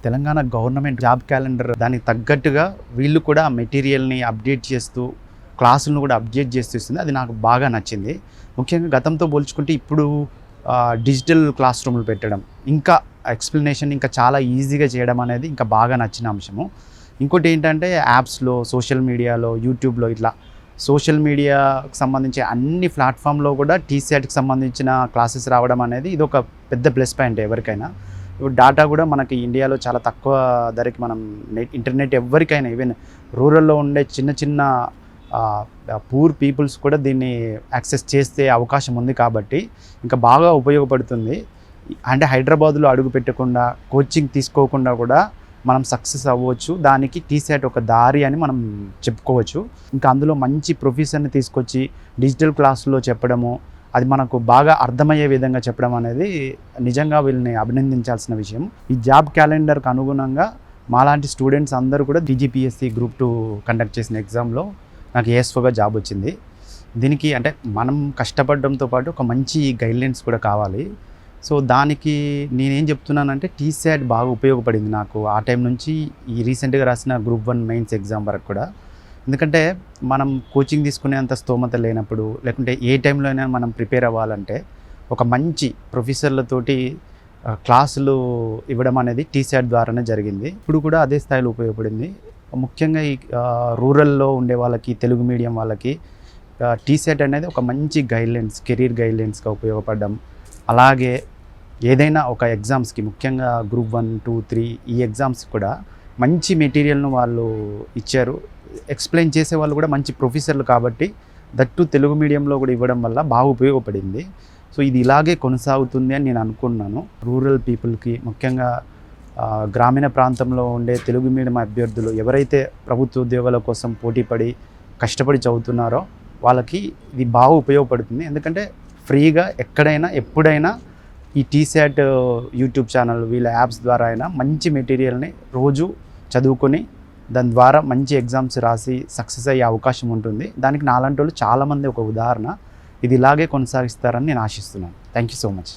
Telangana government job calendar దానికి తగ్గట్టుగా వీళ్ళు కూడా మెటీరియల్ని అప్డేట్ చేస్తూ క్లాసులను కూడా అప్డేట్ చేస్తూ ఇస్తుంది. అది నాకు బాగా నచ్చింది. ముఖ్యంగా గతంతో పోల్చుకుంటే ఇప్పుడు డిజిటల్ క్లాస్ రూమ్లు పెట్టడం, ఇంకా ఎక్స్ప్లెనేషన్ ఇంకా చాలా ఈజీగా చేయడం అనేది ఇంకా బాగా నచ్చిన అంశము. ఇంకోటి ఏంటంటే యాప్స్లో, సోషల్ మీడియాలో, యూట్యూబ్లో ఇట్లా సోషల్ మీడియాకి సంబంధించి అన్ని ప్లాట్ఫామ్లో కూడా TSATకి సంబంధించిన క్లాసెస్ రావడం అనేది ఇది ఒక పెద్ద ప్లస్ పాయింట్ ఎవరికైనా. ఇప్పుడు డేటా కూడా మనకి ఇండియాలో చాలా తక్కువ ధరకి మనం ఇంటర్నెట్ ఎవరికైనా ఈవెన్ రూరల్లో ఉండే చిన్న చిన్న పూర్ పీపుల్స్ కూడా దీన్ని యాక్సెస్ చేసే అవకాశం ఉంది కాబట్టి ఇంకా బాగా ఉపయోగపడుతుంది. అంటే హైదరాబాద్లో అడుగు పెట్టకుండా కోచింగ్ తీసుకోకుండా కూడా మనం సక్సెస్ అవ్వచ్చు. దానికి TSAT ఒక దారి అని మనం చెప్పుకోవచ్చు. ఇంకా అందులో మంచి ప్రొఫెసర్ని తీసుకొచ్చి డిజిటల్ క్లాసులో చెప్పడము, అది మనకు బాగా అర్థమయ్యే విధంగా చెప్పడం అనేది నిజంగా వీళ్ళని అభినందించాల్సిన విషయం. ఈ జాబ్ క్యాలెండర్కి అనుగుణంగా మాలాంటి స్టూడెంట్స్ అందరూ కూడా DGPSC Group 2 కండక్ట్ చేసిన ఎగ్జామ్లో నాకు ASFOగా జాబ్ వచ్చింది. దీనికి అంటే మనం కష్టపడడంతో పాటు ఒక మంచి గైడ్లైన్స్ కూడా కావాలి. సో దానికి నేనేం చెప్తున్నానంటే TSAT బాగా ఉపయోగపడింది నాకు ఆ టైం నుంచి ఈ రీసెంట్గా రాసిన Group 1 మెయిన్స్ ఎగ్జామ్ వరకు కూడా. ఎందుకంటే మనం కోచింగ్ తీసుకునేంత స్తోమత లేనప్పుడు, లేకుంటే ఏ టైంలో అయినా మనం ప్రిపేర్ అవ్వాలంటే ఒక మంచి ప్రొఫెసర్లతోటి క్లాసులు ఇవ్వడం అనేది TSAT ద్వారానే జరిగింది. ఇప్పుడు కూడా అదే స్థాయిలో ఉపయోగపడింది. ముఖ్యంగా ఈ రూరల్లో ఉండే వాళ్ళకి, తెలుగు మీడియం వాళ్ళకి TSAT అనేది ఒక మంచి గైడ్లైన్స్, కెరీర్ గైడ్లైన్స్గా ఉపయోగపడడం. అలాగే ఏదైనా ఒక ఎగ్జామ్స్కి, ముఖ్యంగా Group 1, 2, 3 ఈ ఎగ్జామ్స్ కూడా మంచి మెటీరియల్ను వాళ్ళు ఇచ్చారు. ఎక్స్ప్లెయిన్ చేసే వాళ్ళు కూడా మంచి ప్రొఫెసర్లు కాబట్టి దట్టు తెలుగు మీడియంలో కూడా ఇవ్వడం వల్ల బాగా ఉపయోగపడింది. సో ఇది ఇలాగే కొనసాగుతుంది అని నేను అనుకున్నాను. రూరల్ పీపుల్కి, ముఖ్యంగా గ్రామీణ ప్రాంతంలో ఉండే తెలుగు మీడియం అభ్యర్థులు ఎవరైతే ప్రభుత్వ ఉద్యోగాల కోసం పోటీపడి కష్టపడి చదువుతున్నారో వాళ్ళకి ఇది బాగా ఉపయోగపడుతుంది. ఎందుకంటే ఫ్రీగా ఎక్కడైనా ఎప్పుడైనా ఈ TSAT యూట్యూబ్ ఛానల్, వీళ్ళ యాప్స్ ద్వారా అయినా మంచి మెటీరియల్ని రోజు చదువుకొని దాని ద్వారా మంచి ఎగ్జామ్స్ రాసి సక్సెస్ అయ్యే అవకాశం ఉంటుంది. దానికి నాలాంటి వాళ్ళు చాలామంది ఒక ఉదాహరణ. ఇది ఇలాగే కొనసాగిస్తారని నేను ఆశిస్తున్నాను. Thank you so much.